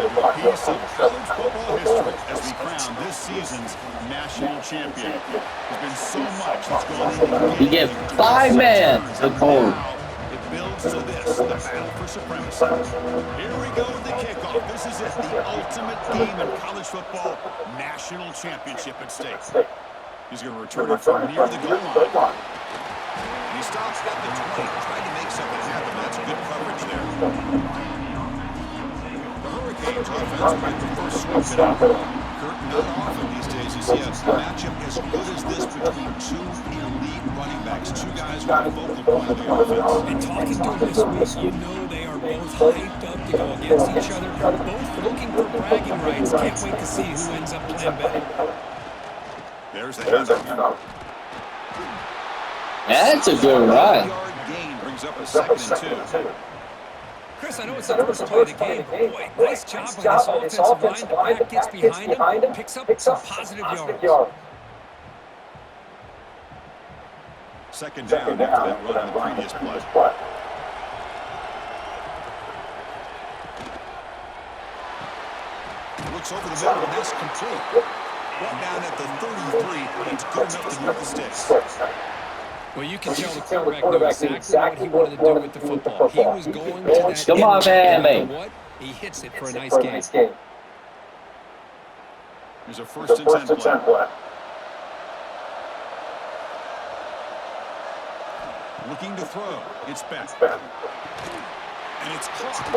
valuable piece of college football history as we crown this season's national champion. There's been so much that's gone into You get 5 man to hold. It builds to this, the battle for supremacy. Here we go with the kickoff. This is it, the ultimate game in college football, national championship at stake. He's going to return it from near the goal line. And he stops at the 20, trying to make something happen. That's good coverage there. The Hurricanes offense will get the first swing at it. Kurt, not often these days you see a matchup as good as this between two elite running backs, two guys who are the focal point of the offense. And talking to them this week, you know they are both hyped up to go against each other, both looking for bragging rights. Can't wait to see who ends up playing better. There's the handoff. That's a good run. Gain brings up a 2nd and 2. Chris, I know it's the first play of the game, but boy, nice job by this offensive line. The back gets behind him, picks up some positive yards. 2nd down after that run in the previous play. Looks over the middle, and that's complete. Brought down at the 33, it's good enough to move the sticks. Well, you can tell the quarterback knew exactly what he wanted to do with the football. He was going to that Come on, man. What? He hits it for a nice game. Here's a 1st and 10 play. Looking to throw. It's back. And it's caught.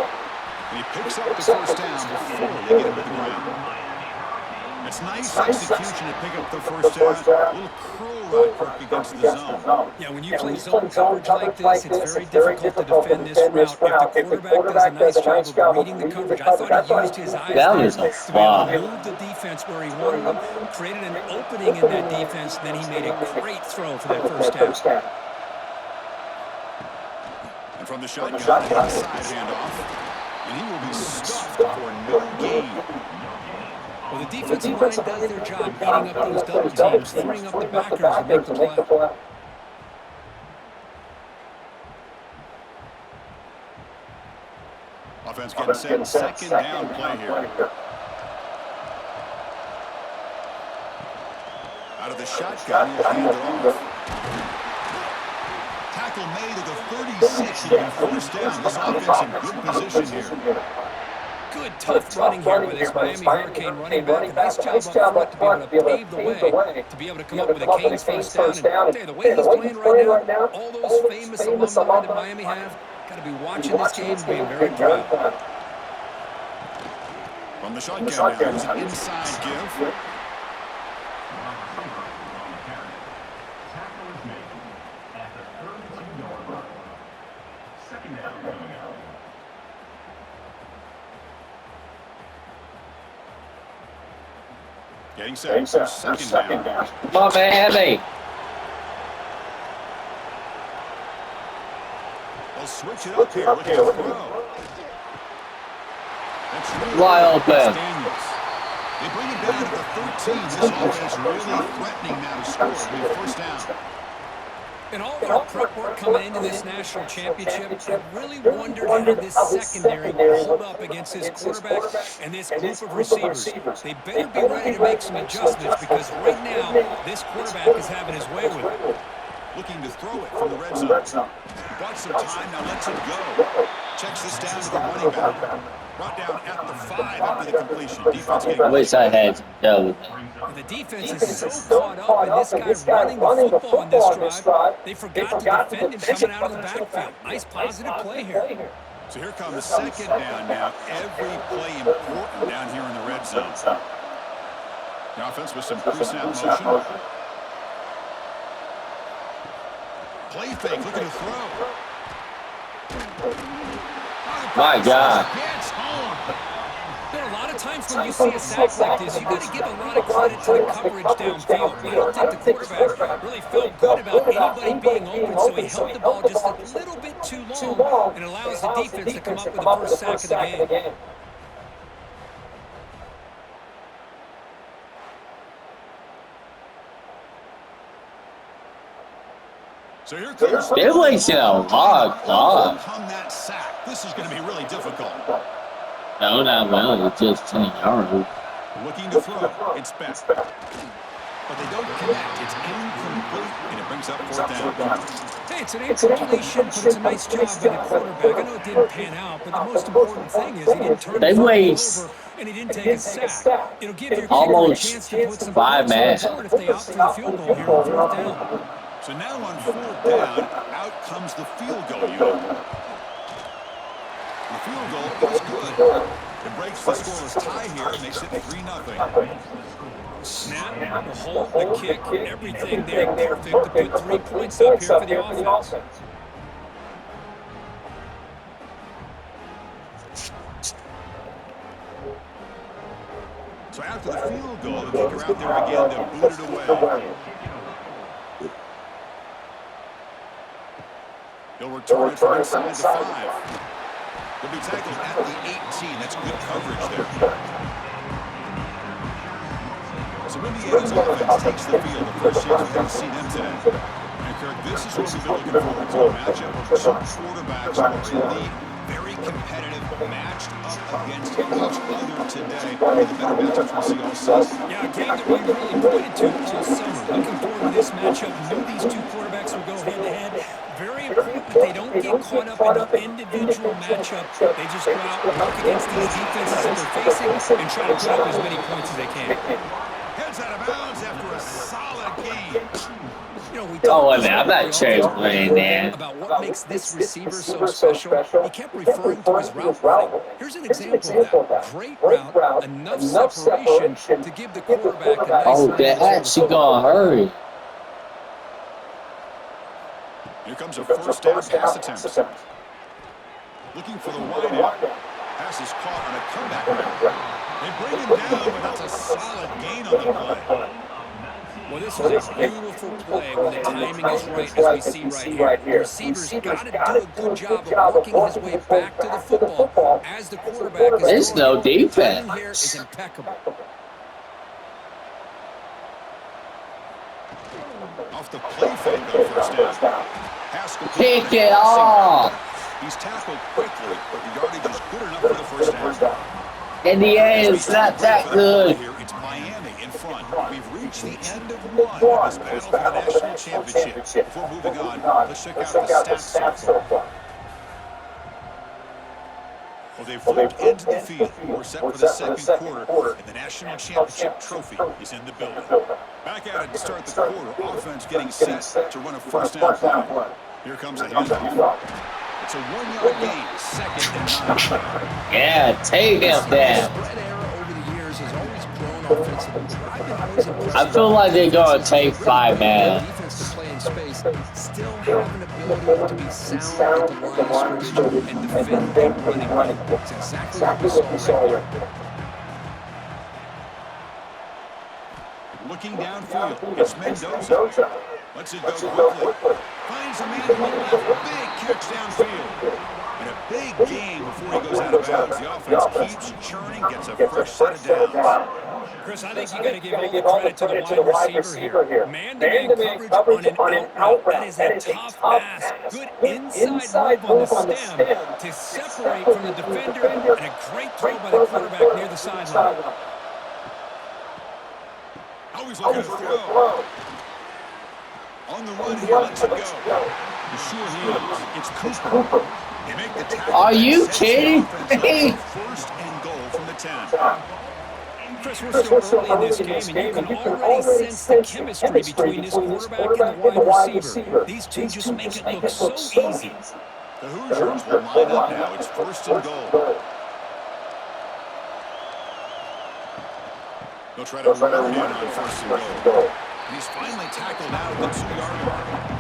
And he picks up the first down before they get him to the ground. It's nice execution to pick up the first down. A little curl route work against the zone. Yeah, when you play zone coverage like this, it's very difficult to defend this route. If the quarterback does a nice job of reading the coverage, I thought he used his eyes That was to a be able to fly. move the defense where he wanted them, created an opening in that defense, and then he made a great throw for that first down. And from the shotgun, inside handoff. And he will be stuffed for no gain. Well, the defensive line does their job beating up those double teams, freeing up the backers to make the play. Offense getting set, 2nd down play here. Out of the shotgun, he'll hand it off. Tackle made at the 36, and first down. This offense in good position here. Good, tough running here by this Miami Hurricane running back. Nice job up front to be able to pave the way, to be able to come up with a Canes first down. And the way he's playing right now, all those famous alumni that Miami have, got to be watching this game and being very proud. From the shotgun now, there's an inside give. Getting set for 2nd down. Come on, Miami. They'll switch it up here. Looking to throw. That's Wide open. Daniels. They bring it down to the 13. This offense really threatening now to score. It'll be first down. And all their prep work coming into this national championship, I really wondered how this secondary will hold up against this quarterback and this group of receivers. They better be ready to make some adjustments because right now, this quarterback is having his way with it. Looking to throw it from the red zone. Bought some time, now lets it go. Checks this down to the running back. Brought down at the 5 after the completion. Defense getting I wish I had no. The defense is so caught up in this guy running the football on this drive, they forgot to defend him coming out of the backfield. Nice positive play here. So here comes 2nd down now. Every play important down here in the red zone. The offense with some pre-snap motion. Play fake, looking to throw. My God. A lot of times when you see a sack like this, you got to give a lot of credit to the coverage downfield. I don't think the quarterback really felt good about anybody being open, so he held the ball just a little bit too long and allows the defense to come up with the first sack of the game. So here comes They're wasting a lot of time. overcome that sack. This is going to be really difficult. No, not well. It's just 10 yards. Looking to throw. It's best. But they don't connect. It's incomplete, and it brings up fourth down. Hey, it's an incompletion, but it's a nice job by the quarterback. I know it didn't pan out, but the most important thing is he didn't turn the football over and he didn't take a sack. It'll give your kicker a chance to put some points on the board if they opt for the field goal here on fourth down. So now on fourth down, out comes the field goal unit. The field goal is good. It breaks the scoreless tie here and makes it 3-0. Snap, the hold, the kick, everything there perfect to put 3 points up here for the offense. So after the field goal, the kicker out there again to boot it away. He'll return it from inside the 5. He'll be tackled at the 18. That's good coverage there. So Indiana's offense takes the field. The first chance we're going to see them today. And Kirk, this is what we've been looking forward to. A matchup of two quarterbacks who are in the very competitive, matched up against each other today. One of the better matchups we'll see all season. Yeah, a game that we really pointed to all summer. Looking forward to this matchup. Knew these two quarterbacks would go head-to-head. Very important that they don't get caught up in the individual matchup. They just go out and work against these defenses that they're facing and try to put up as many points as they can. Heads out of bounds after a solid game. You know, we Oh, wait a talked minute. I'm not sure playing that. about what makes this receiver so special. He kept referring to his route running. Here's an example of that. Great route, enough separation to give the quarterback a nice Oh, line that to throw actually the ball. gonna hurry. Here comes a first down pass attempt. Looking for the wide out. Pass is caught on a comeback route. They bring him down, but that's a solid gain on the play. Well, this is a beautiful play when the timing is right, as we see right here. The receiver's got to do a good job of working his way back to the football as the quarterback is There's throwing. no defense. Timing here is impeccable. Off the play fake on first down. Pass complete. Kick it off. He's tackled quickly, but the yardage is good enough for the first down. In the end, it's not that good. Here, it's Miami in front. We've reached the end of one of this battle for the national championship. Before moving on, let's check out the stats so far. Well, they've flipped into the field. We're set for the second quarter, and the national championship trophy is in the building. Back at it to start the quarter. Offense getting set to run a first down play. Here comes the handoff. It's a 1-yard gain, 2nd and 9. Yeah, take him down. Spread error over the years has always grown offensively. I've been always impressed. I feel like they're gonna take 5 man. Defense to play in space, still have an ability to be sound at the line of scrimmage and defend that running game. It's exactly what we saw right here. Looking downfield, it's Mendoza. Lets it go quickly. Finds a man to the left. Big catch downfield. And a big game before he goes out of bounds. The offense keeps churning, gets a fresh set of downs. Chris, I think you got to give all the credit to the wide receiver here. Man-to-man coverage on an out route. That is a tough ask. Good inside move on the stem to separate from the defender, and a great throw by the quarterback near the sideline. Always looking to throw. On the run, he lets it go. The sure hands. It's Cooper. They make the tackle. Are you kidding me? First and goal from the 10. Chris, we're still early in this game, and you can already sense the chemistry between this quarterback and the wide receiver. These two just make it look so easy. The Hoosiers will line up now. It's first and goal. They'll try to run it in on first and goal. And he's finally tackled out at the 2-yard line.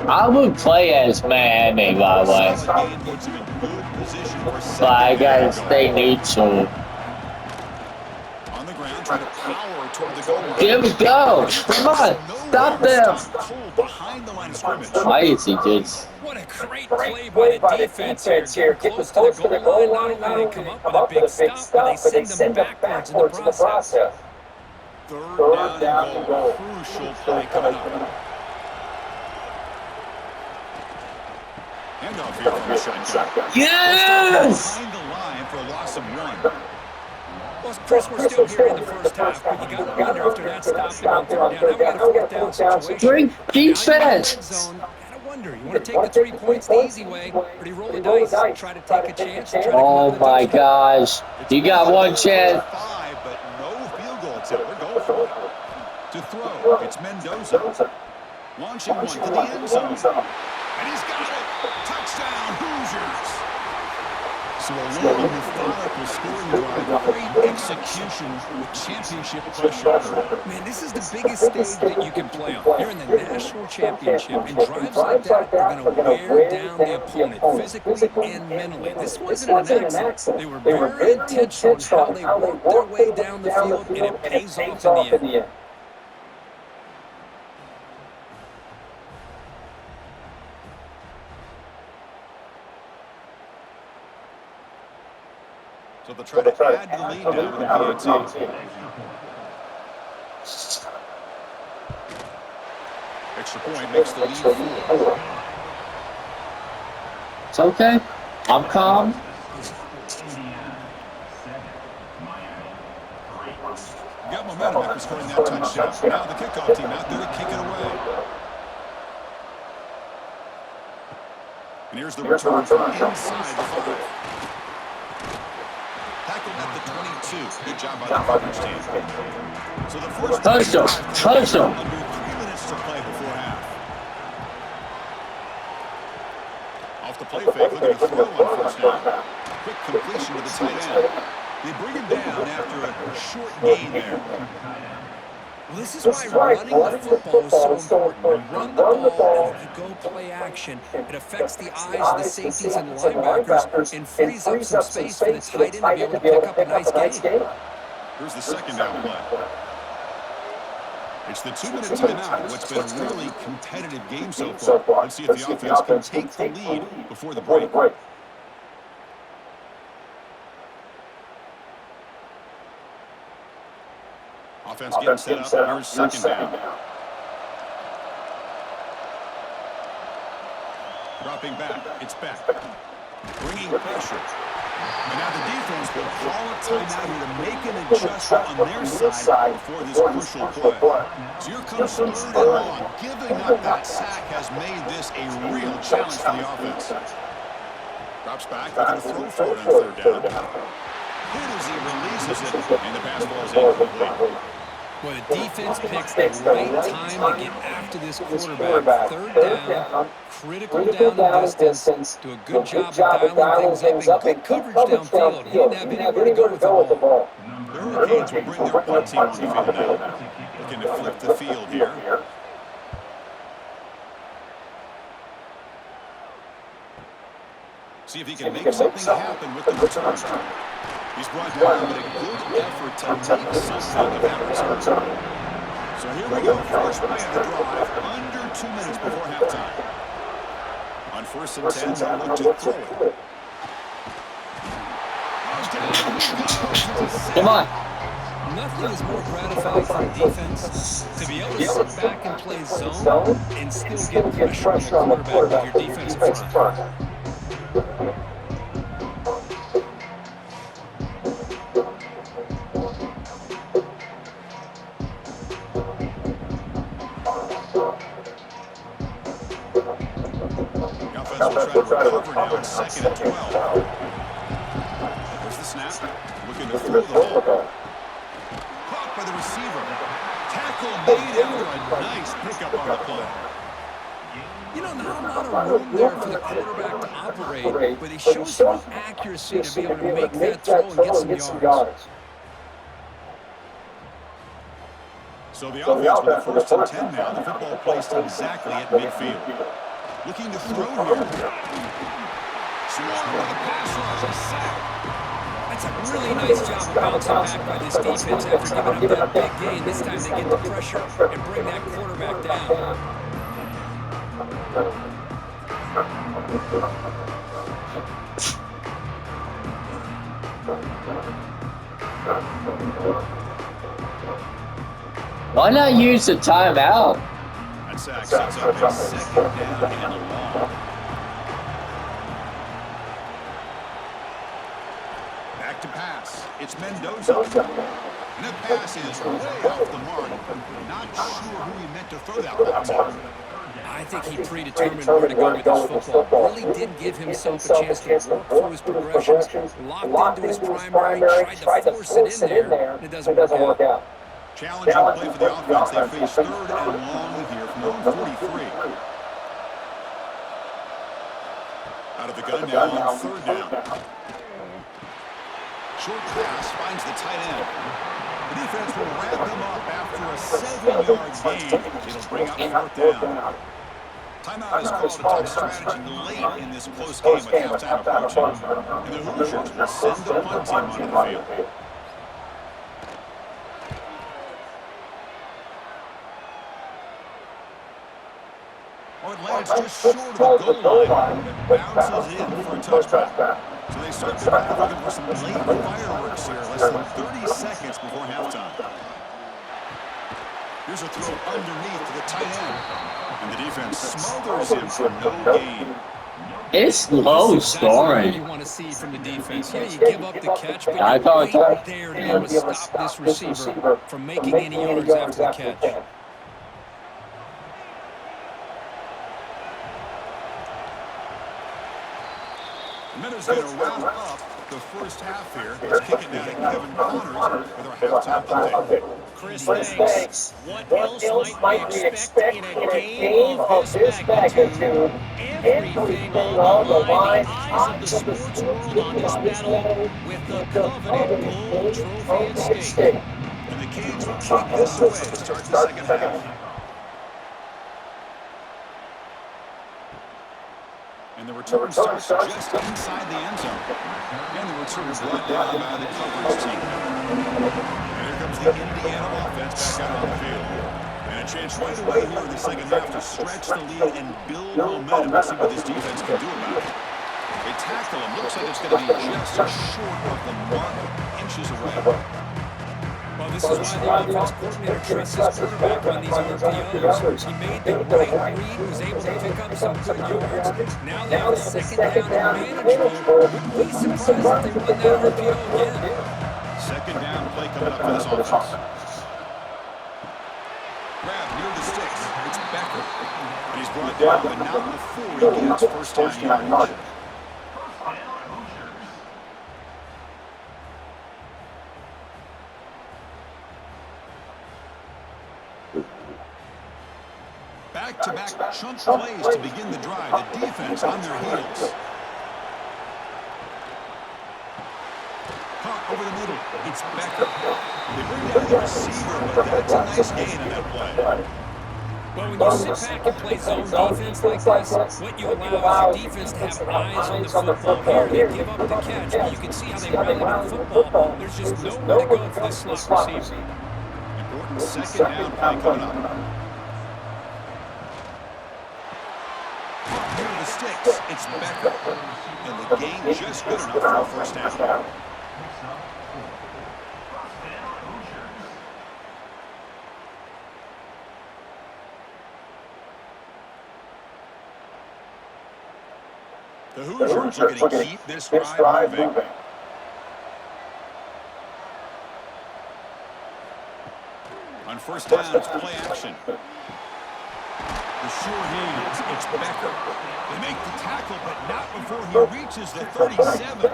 I would play as Miami, by the way. But I gotta stay neutral. On the ground, trying to power toward the goal line. Here we go. Come on. Stop them. Behind the line of scrimmage. Why is he just... What a great play by the defense here. Getting close to the goal line. Not only they come up with a big stop, but they send them backwards in the process. third down and goal. Crucial play coming up. Handoff here from the shotgun. Yes! Behind the line for a loss of 1. Well, Chris, we're still here in the first half, but you got to wonder after that stop there on third down. Now we got a fourth down situation. Great defense. Now you're in the red zone. Got to wonder. You want to take the 3 points the easy way, or do you roll the dice, try to take a chance, and try to come Oh out with a my touchdown? gosh. You got one chance. 5, but no field goal attempt. They're going for it. To throw, it's Mendoza. Launching one to the end zone. And he's got it. Touchdown, Hoosiers. So a long, methodical scoring drive, great execution with championship pressure. Man, this is the biggest stage that you can play on. You're in the national championship, and drives like that are going to wear down the opponent physically and mentally. This wasn't an accident. They were very intentional in how they worked their way down the field, and it pays off in the end. So they'll try to add the lead now with the PAT. Extra point makes the lead 4. It's okay. I'm calm. Got momentum after scoring that touchdown. Now the kickoff team out there to kick it away. And here's the return from inside the 5. Tackled at the 22. Good job by the coverage team. So the first Touchdown. under 3 minutes to play before half. Off the play fake, looking to throw on first down. Quick completion to the tight end. They bring him down after a short gain there. Well, this is why running the football is so important. You run the ball, and you go play action. It affects the eyes of the safeties and linebackers and frees up some space for the tight end to be able to pick up a nice gain. Here's the second down play. It's the 2-minute timeout. What's been a really competitive game so far. Let's see if the offense can take the lead before the break. Offense getting set up. Here's second down. Dropping back. It's back. Bringing pressure. And now the defense will call a timeout here to make an adjustment on their side before this crucial play. So here comes third and long. Giving up that sack has made this a real challenge for the offense. Drops back, looking to throw for it on third down. Hit as he releases it, and the pass ball is incomplete. Well, the defense picks the right time to get after this quarterback. Third down, critical down and distance. Do a good job of dialing things up and good coverage downfield. He didn't have anywhere to go with the ball. The Hurricanes will bring their punt team on the field now. Looking to flip the field here. See if he can make something happen with the return. He's brought down with a good effort to make something of that return. So here we go. First play of the drive. Under 2 minutes before halftime. On 1st and 10, they'll look to throw it. Come on. Nothing is more gratifying for a defense to be able to sit back and play zone and still get pressure on the quarterback with your defensive front. Will try to recover now. It's 2nd and 12. There's the snap. Looking to throw the ball. Caught by the receiver. Tackle made after a nice pickup on the play. You know, not a lot of room there for the quarterback to operate, but he shows some accuracy to be able to make that throw and get some yards. So the offense with the 1st and 10 now. The football placed exactly at midfield. Looking to throw here. Swarmed by the pass rush. Sack. That's a really nice job of bouncing back by this defense after giving up that big gain. This time they get the pressure and bring that quarterback down. Why not use the timeout? That sack sets up a second down and long. Back to pass. It's Mendoza. And that pass is way off the mark. Not sure who he meant to throw that ball to. I think he predetermined where to go with his football. Really didn't give himself a chance to work through his progressions. Locked into his primary, tried to force it in there, and it doesn't work out. Challenging play for the offense. They face third and long here from their own 43. Out of the gun now on third down. Short pass finds the tight end. The defense will wrap them up after a 7-yard gain. It'll bring up fourth down. Timeout is called to talk strategy late in this close game with halftime approaching. And the Hoosiers will send the punt team onto the field. Oh, it lands just short of the goal line. Bounces in for a touchback. So they start the drive looking for some late fireworks here. Less than 30 seconds before halftime. Here's a throw underneath to the tight end. And the defense smothers him for no gain. It's low scoring. You want to see from the defense. Yeah, you give up the catch, but you're right there to be able to stop this receiver from making any yards after the catch. Minutes going to wrap up the first half here. Let's kick it down to Kevin Connors with our halftime update. Chris, thanks. What else might we expect in a game of this magnitude? Everything on the line. The eyes of the sports world on this battle with the coveted gold trophy at stake. And the Canes will take this away to start the second half. And the return starts just inside the end zone. And the return is brought down by the coverage team. And here comes the Indiana offense back out on the field. And a chance right away here in the second half to stretch the lead and build momentum. Let's see what this defense can do about it. They tackle him. Looks like it's going to be just short of the mark, inches away. Well, this is why the offense coordinator trusts his quarterback on these RPOs. He made the right read, was able to pick up some good yards. Now they have a second down manageable. Wouldn't be surprised if they run that RPO again. Second down play coming up for this offense. Grab near the sticks. It's Becker. And he's brought down, but not before he gets first down yardage. Back-to-back chunk plays to begin the drive. The defense on their heels. Caught over the middle. It's Becker. They bring down the receiver, but that's a nice gain in that play. Well, when you sit back and play zone defense like this, what you allow is your defense to have eyes on the football. Here, they give up the catch, but you can see how they rally to the football. There's just nowhere to go for this slot receiver. Important second down play coming up. Near the sticks, it's Becker. And the gain just good enough for a first down. The Hoosiers are going to keep this drive moving. On first down, it's play action. The sure hands, it's Becker. They make the tackle, but not before he reaches the 37.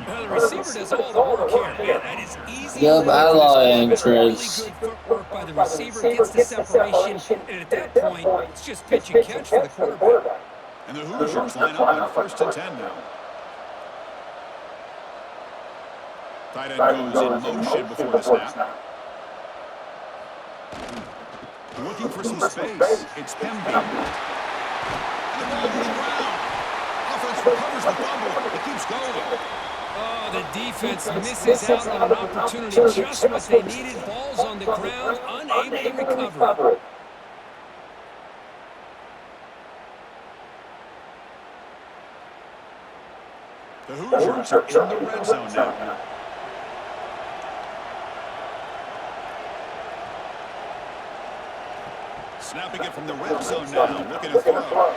Well, the receiver does all the work here. Man, that is easy. Yep, I love entrance. Really good footwork by the receiver, gets the separation, and at that point, it's just pitch and catch for the quarterback. And the Hoosiers line up on first and 10 now. Tight end goes in motion before the snap. Looking for some space. It's Pemby. And the ball to the ground. Offense recovers the fumble. It keeps going. Oh, the defense misses out on an opportunity. Just what they needed. Balls on the ground, unable to recover it. The Hoosiers are in the red zone now. Snapping it from the red zone now. Looking to throw.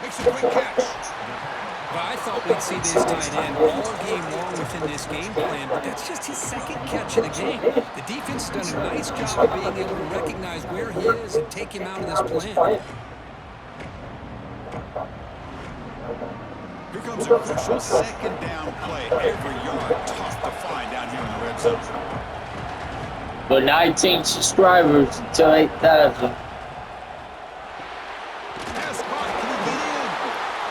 Makes a quick catch. Well, I thought we'd see this tight end all game long within this game plan, but that's just his second catch of the game. The defense has done a nice job of being able to recognize where he is and take him out of this plan. Here comes a crucial second down play. Every yard tough to find down here in the red zone. But 19 subscribers until 8,000. Pass caught. Can he get in?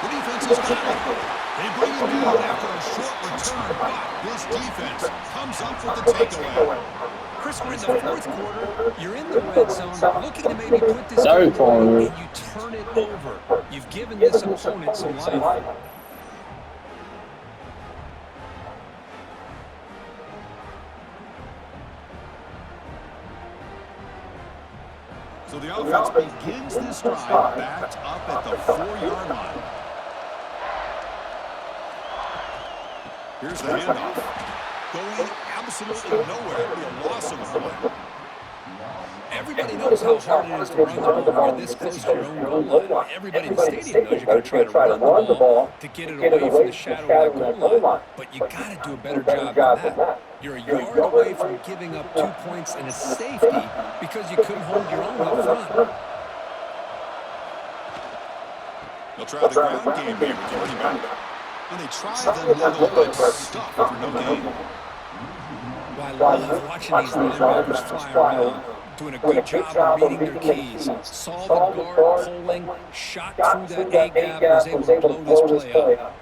The defense has got it. They bring him down after a short return, but this defense comes up with the takeaway. Chris, we're in the fourth quarter. You're in the red zone, looking to maybe put this Sorry, game away, Corner. and you turn it over. You've given this opponent some life. So the offense begins this drive backed up at the 4-yard line. Here's the handoff. Going absolutely nowhere. It'll be a loss of a play. Everybody knows how hard it is to run the ball when you're this close to your own goal line. Everybody in the stadium knows you're going to try to run the ball to get it away from the shadow of that goal line. But you got to do a better job than that. You're a yard away from giving up 2 points and a safety because you couldn't hold your own up front. They'll try the ground game here with the running back. And they try the little bit stuff for no gain. Well, I love watching these linebackers fly around, doing a good job of reading their keys. Saw the guard pulling, shot through that A-gap, and was able to blow this play up.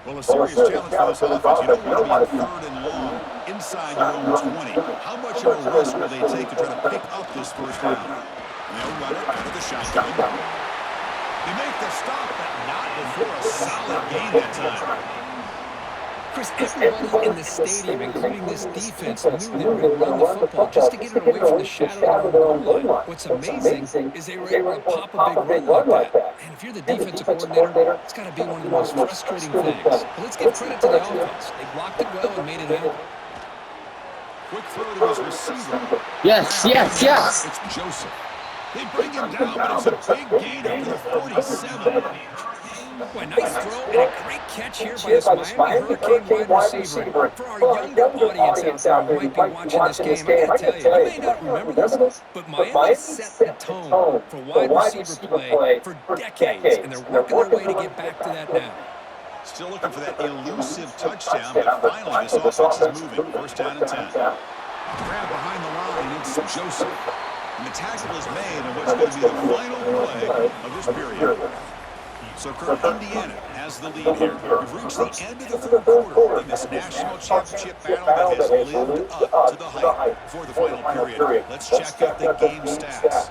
Well, a serious challenge for this offense. You don't want to be in 3rd and long inside your own 20. How much of a risk will they take to try to pick up this first down? They'll run it out of the shotgun. They make the stop, but not before a solid gain that time. Chris, everybody in the stadium, including this defense, knew they were going to run the football just to get it away from the shadow of the goal line. What's amazing is they were able to pop a big run like that. And if you're the defensive coordinator, it's got to be one of the most frustrating things. But let's give credit to the offense. They blocked it well and made it happen. Quick throw to his receiver. Yes, yes, yes. It's Joseph. They bring him down, but it's a big gain up to the 47. Boy, nice throw and a great catch here by this Miami Hurricane wide receiver. For our younger audience out there who might be watching this game, I got to tell you, you may not remember this, but Miami set the tone for wide receiver play for decades, and they're working their way to get back to that now. Still looking for that elusive touchdown, but finally this offense is moving. First down and 10. Grab behind the line, it's Joseph. And the tackle is made on what's going to be the final play of this period. So, Kirk, Indiana has the lead here. We've reached the end of the 3rd quarter in this national championship battle that has lived up to the hype for the final period. Let's check out the game stats.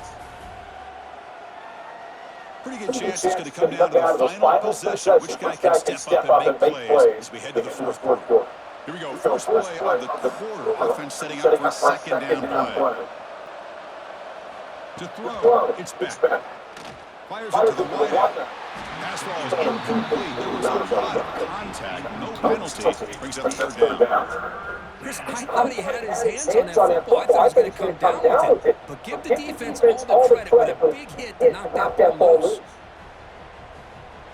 Pretty good chance it's going to come down to the final possession. Which guy can step up and make plays as we head to the 4th quarter. Here we go. First play of the quarter. Offense setting up for a second down play. To throw, it's back. Fires it to the wideout. Pass ball is incomplete. There was a lot of contact. No penalty. Brings up 3rd down. Chris, I thought he had his hands on that football. I thought he was going to come down with it. But give the defense all the credit with a big hit to knock that ball loose.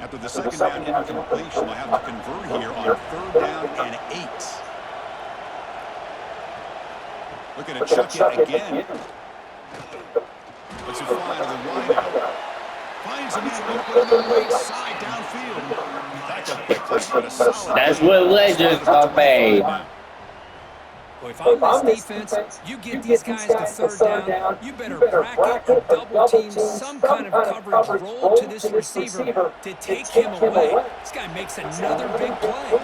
After the second down incompletion, they'll have to convert here on 3rd down and 8. Looking to chuck it again. Let's fly to the wideout. Finds a man open on the right side downfield. That's a big play, but a solid. That's what legends are made. Well, if I'm this defense, you get these guys to 3rd down, you better bracket or double team some kind of coverage roll to this receiver to take him away. This guy makes another big play.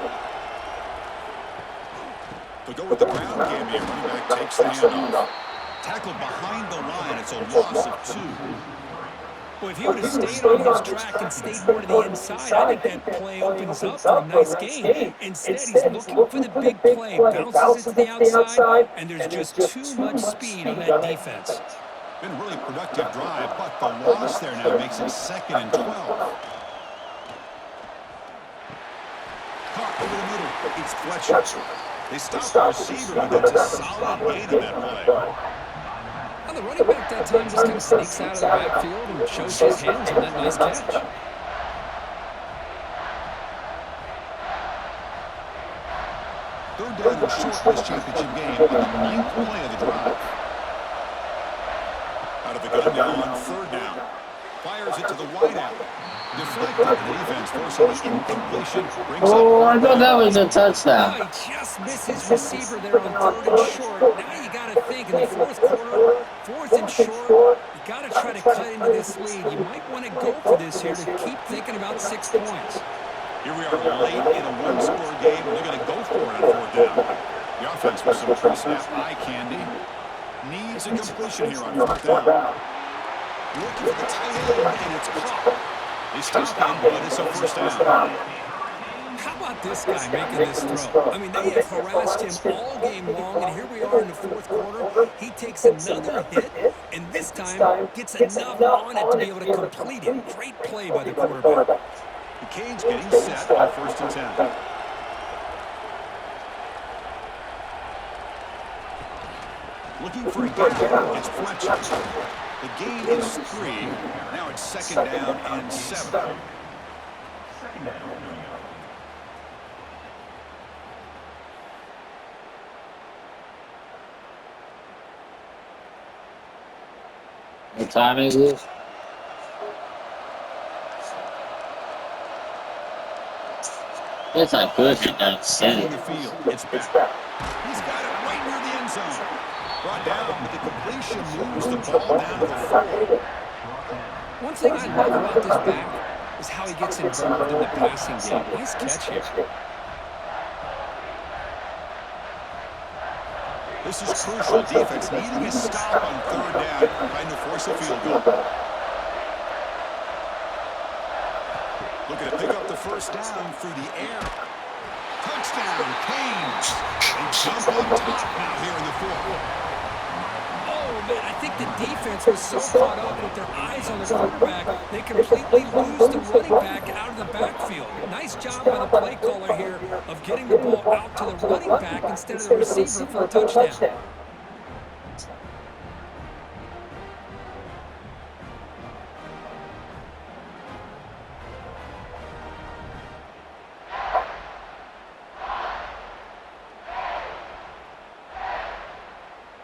To go with the ground game here, running back takes the handoff. Tackled behind the line, it's a loss of 2. Well, if he would have stayed on his track and stayed more to the inside, I think that play opens up for a nice gain. Instead, he's looking for the big play, bounces it to the outside, and there's just too much speed on that defense. Been a really productive drive, but the loss there now makes it 2nd and 12. Caught over the middle, it's Fletcher. They stop the receiver, but that's a solid gain on that play. I the running back that time just kind of sneaks out of the backfield and shows his hands on that nice catch. Third down and short in this championship game on the 9th play of the drive. Out of the gun now on third down. Fires it to the wideout. Deflected. The defense forcing an incompletion. Oh, I thought that was a touchdown. Oh, he just misses receiver there on third and short. Now you got to think in the fourth quarter, fourth and short, you got to try to cut into this lead. You might want to go for this here to keep thinking about 6 points. Here we are late in a one-score game, and they're going to go for it on fourth down. The offense with some pre-snap eye candy needs a completion here on fourth down. Looking for the tight end, and it's caught. They stop him, but it's a first down. How about this guy making this throw? I mean, they have harassed him all game long, and here we are in the fourth quarter. He takes another hit, and this time gets enough on it to be able to complete it. Great play by the quarterback. The Canes getting set on first and 10. Looking for a gap. It's Fletcher. The gain is 3. Now it's second down and 7. What time is this? It's not good to not see In it. the field, it's back. He's got it right near the end zone. Brought down, but the completion moves the ball down to the 4. One thing I love about this back is how he gets involved in the passing game. Nice catch here. This is crucial. Defense needing a stop on third down, trying to force a field goal. Looking to pick up the first down through the air. Touchdown, Canes. They jump on top now here in the 4th. Oh, man, I think the defense was so caught up with their eyes on the quarterback, they completely lose the running back out of the backfield. Nice job by the play caller here of getting the ball out to the running back instead of the receiver for a touchdown.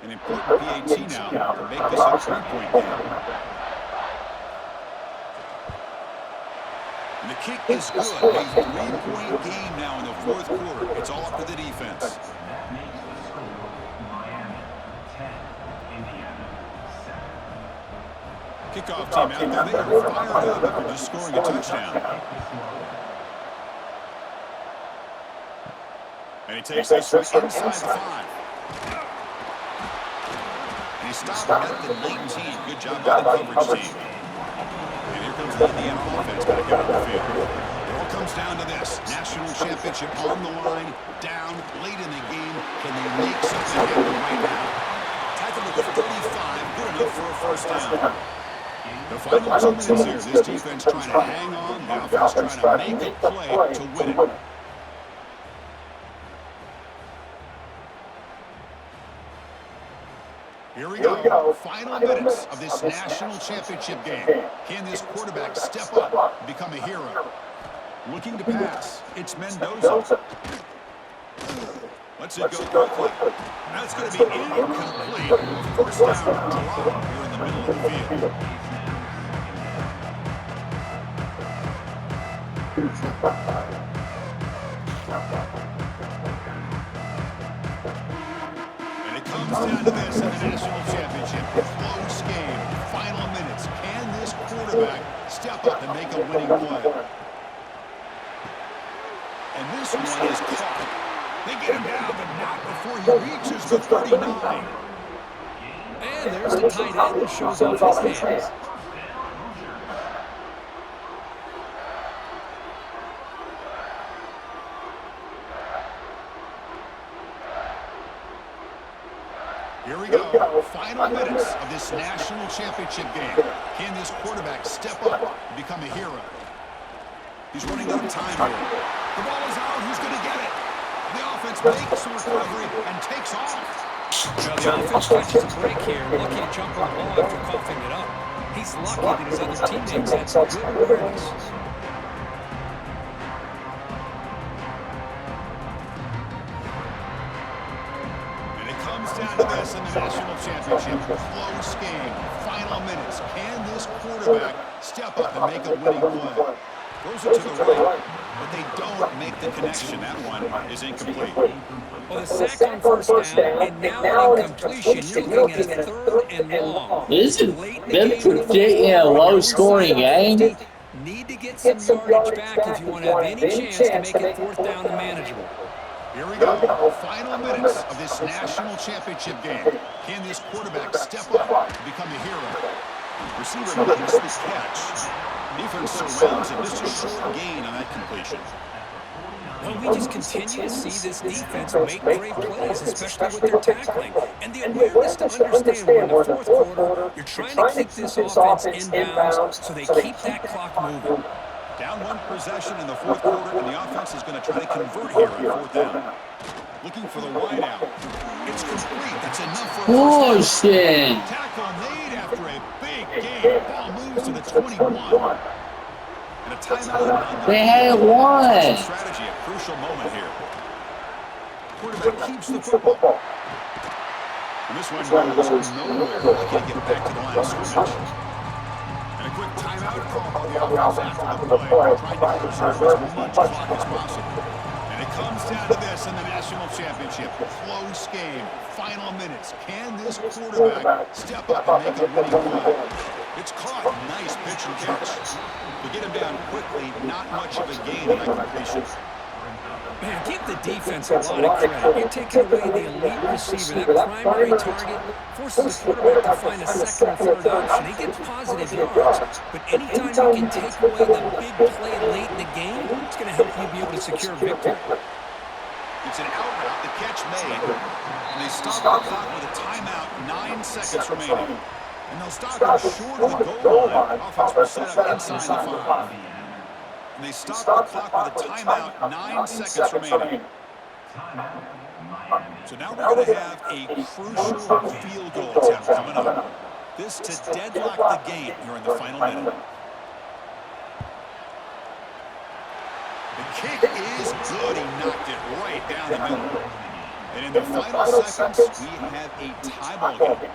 An important PAT now to make this a 3-point game. And the kick is good. A 3-point game now in the 4th quarter. It's all up to the defense. Kickoff team out there. They are fired up after just scoring a touchdown. And he takes this one inside the 5. He stopped at the 19. Good job by the coverage team. And here comes the Indiana offense back out on the field. It all comes down to this. National championship on the line, down late in the game. Can they make something happen right now? Tackled at the 35. Good enough for a first down. The final 2 minutes here. This defense trying to hang on. The offense trying to make a play to win it. Here we go. Final minutes of this national championship game. Can this quarterback step up and become a hero? Looking to pass. It's Mendoza. Let's it go quickly. That's going to be incomplete. First down drop here in the middle of the field. And it comes down to this in the national championship. Close game. Final minutes. Can this quarterback step up and make a winning play? And this one is caught. They get him down, but not before he reaches the 39. And there's the tight end who shows off his hands. Here we go. Final minutes of this national championship game. Can this quarterback step up and become a hero? He's running out of time here. The ball is out. Who's going to get it? The offense makes a recovery and takes off. Well, the offense catches a break here, lucky to jump on the ball after coughing it up. He's lucky that his other teammates had some good awareness. And it comes down to this in the national championship. Close game, final minutes. Can this quarterback step up and make a winning play? Throws it to the right, but they don't make the connection. That one is incomplete. Well, the sack on first down, and now an incompletion. You're looking at a 3rd and long. This is them predicting a low-scoring game. Need to get some yardage back if you want to have any chance to make it 4th down and manageable. Here we go. Final minutes of this national championship game. Can this quarterback step up and become the hero? Receiver makes this catch. Defense surrounds it. Just a short gain on that completion. Well, we just continue to see this defense make great plays, especially with their tackling. And the awareness to understand we're in the 4th quarter, you're trying to keep this offense inbounds so they keep that clock moving. Down 1 possession in the 4th quarter, and the offense is going to try to convert here on 4th down. Looking for the wide out. It's complete. That's enough for a first Bullshit. down. Tackle made after a big gain. Ball moves to the 21. And a timeout. They had one. Strategy, a crucial moment here. Quarterback keeps the football. And this one goes nowhere. Lucky to get back to the line of scrimmage. And a quick timeout call by the offense after the play, trying to preserve as much clock as possible. And it comes down to this in the national championship. Close game, final minutes. Can this quarterback step up and make a winning play? It's caught. Nice pitch and catch. To get him down quickly, not much of a gain in that completion. Man, give the defense a lot of credit. You're taking away the elite receiver, that primary target, forces the quarterback to find a 2nd or 3rd option. He gets positive yards, but anytime you can take away the big play late in the game, it's going to help you be able to secure victory. It's an out route, the catch made, and they stop the clock with a timeout, 9 seconds remaining. And they'll stop it short of the goal line. Offense will set up inside the 5. And they stop the clock with a timeout, 9 seconds remaining. So now we're going to have a crucial field goal attempt coming up. This to deadlock the game here in the final minute. The kick is good. He knocked it right down the middle. And in the final seconds, we have a tie ball game.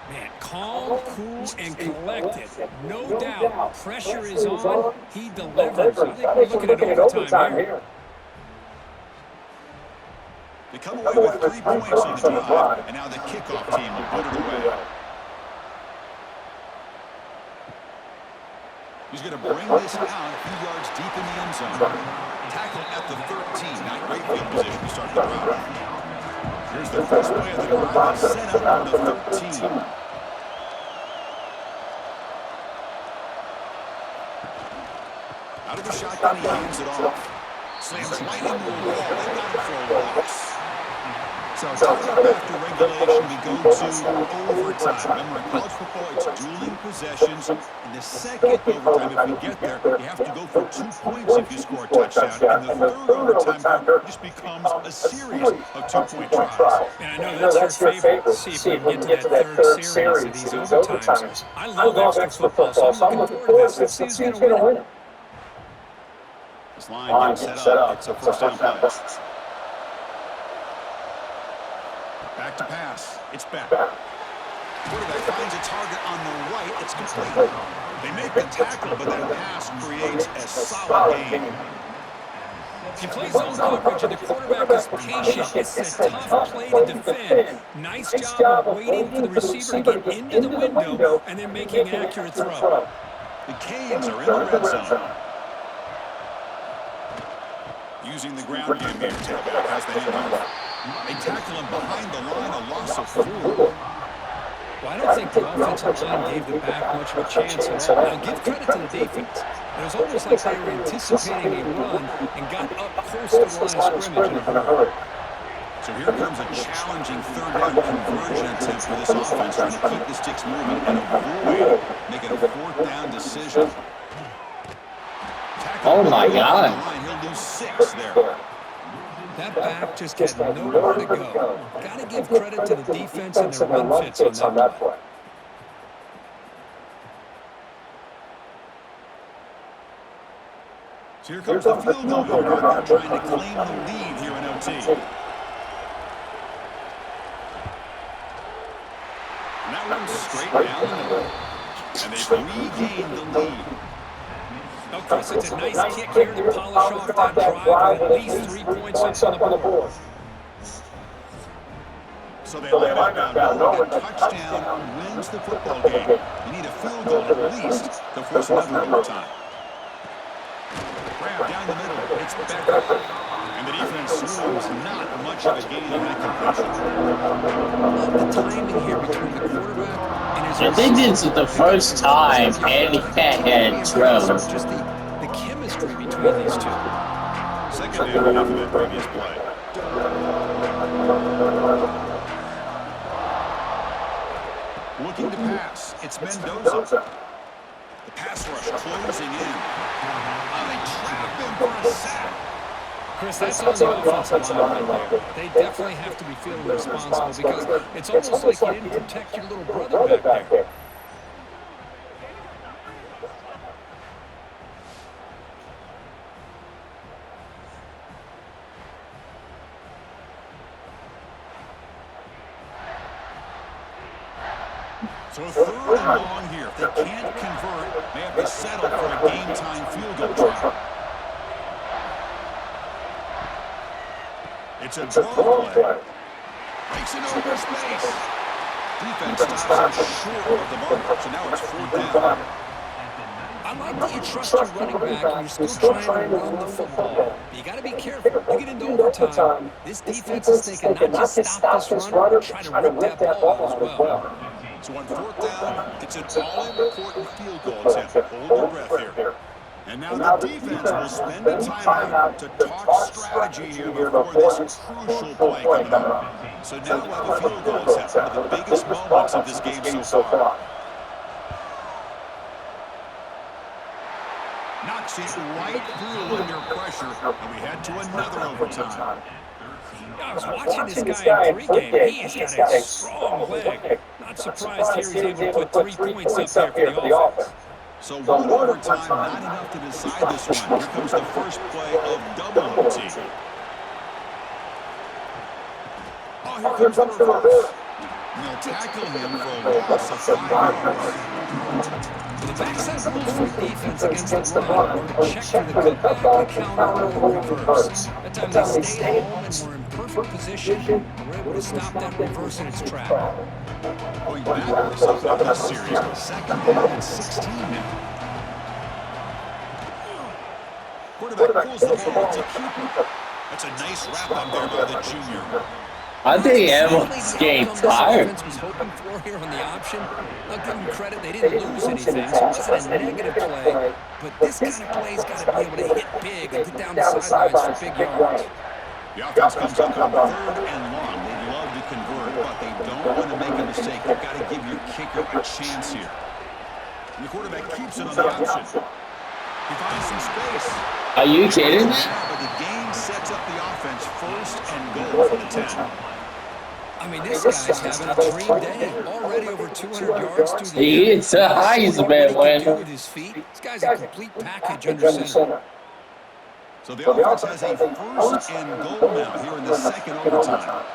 Man, calm, cool, and collected. No doubt. Pressure is on. He delivers. I think we're looking at overtime here. They come away with 3 points on the drive, and now the kickoff team will put it away. He's going to bring this out a few yards deep in the end zone. Tackle at the 13. Not great field position to start the drive. Here's the first play of the drive. Set up on the 13. Out of the shotgun, he hands it off. Slams right into the wall. They got him for a loss. So tied up after regulation, we go to overtime. Remember, in college football, it's dueling possessions. In the second overtime, if we get there, you have to go for 2 points if you score a touchdown. And the third overtime just becomes a series of 2-point tries. And I know that's your favorite. See if we can get to that 3rd series of these overtimes. I love extra football, so I'm looking forward to this. Let's see who's going to win it. This line gets set up. It's a first down play. Back to pass. It's back. Quarterback finds a target on the right. It's complete. They make the tackle, but that pass creates a solid gain. He plays zone coverage, and the quarterback is patient. It's a tough play to defend. Nice job of waiting for the receiver to get into the window and then making an accurate throw. The Canes are in the red zone. Using the ground game here. Tailback has the handoff. They tackle him behind the line, a loss of 4. Well, I don't think the offensive line gave the back much of a chance at all. Now, give credit to the defense. It was almost like they were anticipating a run and got up close to the line of scrimmage in a hurry. So here comes a challenging 3rd down conversion attempt for this offense, trying to keep the sticks moving and avoid making a 4th down decision. Oh, my God. He'll lose 6 there. That back just had nowhere to go. Got to give credit to the defense and their run fits on that play. So here comes the field goal unit. They're trying to claim the lead here in OT. And that one's straight down the middle. And they've regained the lead. Oh, Chris, it's a nice kick here to polish off that drive with at least 3 points up on the board. So they line up now knowing a touchdown wins the football game. You need a field goal at least to force another overtime. Grab down the middle. It's Becker. And the defense swarms not much of a gain in that completion. Love the timing here between the quarterback and his I think this is the first time Andy Cat had trouble. Just the chemistry between these two. Second down after that previous play. Looking to pass. It's Mendoza. The pass rush closing in. Oh, they trap him for a sack. Chris, that's on the offensive line right there. They definitely have to be feeling responsible because it's almost like you didn't protect your little brother back there. So a third and long here. If they can't convert, they have to settle for a game-time field goal try. It's a draw play. Makes it over space. Defense stops him short of the mark, so now it's 4th down. I like that you trust your running back and you're still trying to run the football. But you got to be careful. You get into overtime, this defense is thinking not just stop this run, but try to rip that ball out as well. So on 4th down, it's an all-important field goal attempt. Hold your breath here. And now the defense will spend a timeout to talk strategy here before this crucial play coming up. So now we'll have a field goal attempt, one of the biggest moments of this game so far. Knocks it right through under pressure, and we head to another overtime. I was watching this guy in pregame. He has got a strong leg. Not surprised here he's able to put 3 points up there for the offense. So one overtime, not enough to decide this one. Here comes the first play of double OT. Oh, here comes the reverse. And they'll tackle him for a loss of 5 yards. The backside rules for defense against the run were to check for the cutback, the counter, or the reverse. That time they stayed home and were in perfect position and were able to stop that reverse in its track. Going backwards of this series, 2nd down and 16 now. Quarterback pulls the ball to keeper. That's a nice wrap up there by the junior. I think everyone's getting tired. Defense was hoping for here on the option. I'll give them credit, they didn't lose anything, so it wasn't a negative play. But this kind of play's got to be able to hit big and get down the sidelines for big yards. The offense comes up on 3rd and long. They'd love to convert, but they don't want to make a mistake. You've got to give your kicker a chance here. And the quarterback keeps it on the option. He finds some space. Are you kidding? But the game sets up the offense 1st and goal for the 10. I mean, this guy's having a dream day. Already over 200 yards through the He is a Heisman winner. with his feet. This guy's a complete package under center. So the offense has a 1st and goal now here in the 2nd overtime.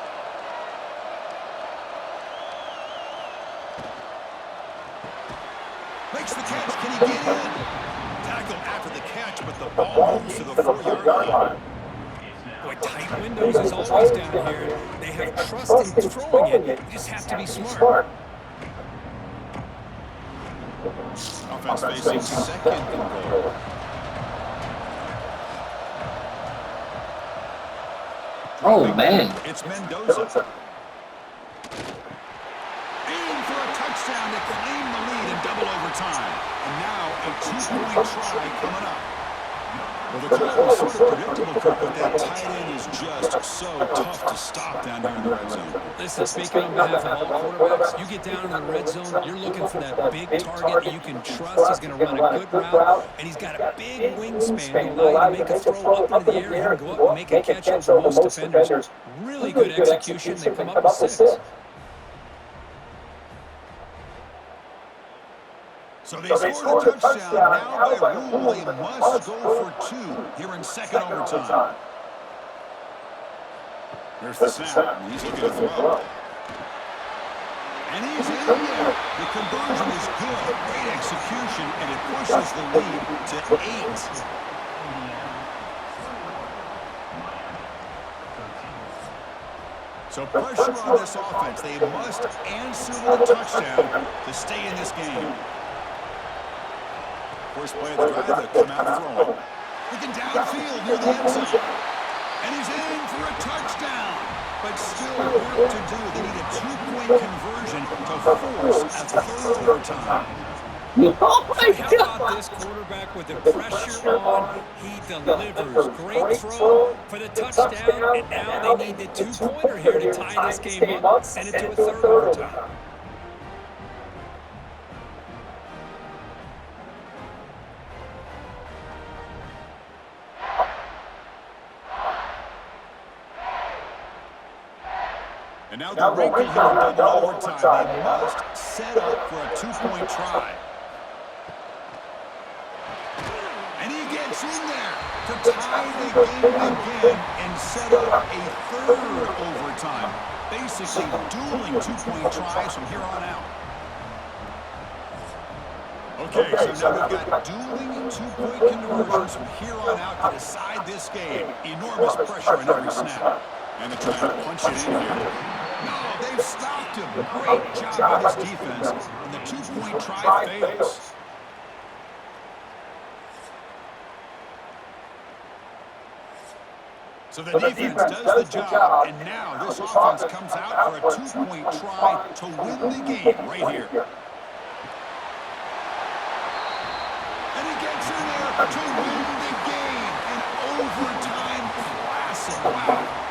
Makes the catch. Can he get in? Tackle after the catch, but the ball moves to the 4-yard line. Boy, tight windows is always down here. They have trust in throwing it. You just have to be smart. Offense facing 2nd and goal. Oh, man. It's Mendoza. In for a touchdown to claim the lead in double overtime. And now a 2-point try coming up. Well, the call was sort of predictable, Kirk, but that tight end is just so tough to stop down here in the red zone. Listen, speaking on behalf of all quarterbacks, you get down into the red zone, you're looking for that big target you can trust. He's going to run a good route, and he's got a big wingspan to allow you to make a throw up into the air. He can go up and make a catch over most defenders. Really good execution. They come up with 6. So they scored a touchdown. Now by rule, they must go for 2 here in second overtime. There's the snap, and he's looking to throw. And he's in there. The conversion is good. Great execution, and it pushes the lead to 8. So pressure on this offense. They must answer with a touchdown to stay in this game. First play of the drive, they come out throwing. Looking downfield near the end zone. And he's in for a touchdown. But still work to do. They need a 2-point conversion to force a 3rd overtime. Oh my How God! about this quarterback with the pressure on? He delivers. Great throw for the touchdown, and now they need the 2-pointer here to tie this game up, send it to a 3rd overtime. And now the wrinkle here in double overtime. They must set up for a 2-point try. And he gets in there to tie the game again and set up a 3rd overtime. Basically dueling 2-point tries from here on out. Okay, so now we've got dueling 2-point conversions from here on out to decide this game. Enormous pressure on every snap. And they're trying to punch it in here. No, they've stopped him. Great job by this defense. And the 2-point try fails. So the defense does the job, and now this offense comes out for a 2-point try to win the game right here. And he gets in there to win the game. An overtime classic. Wow.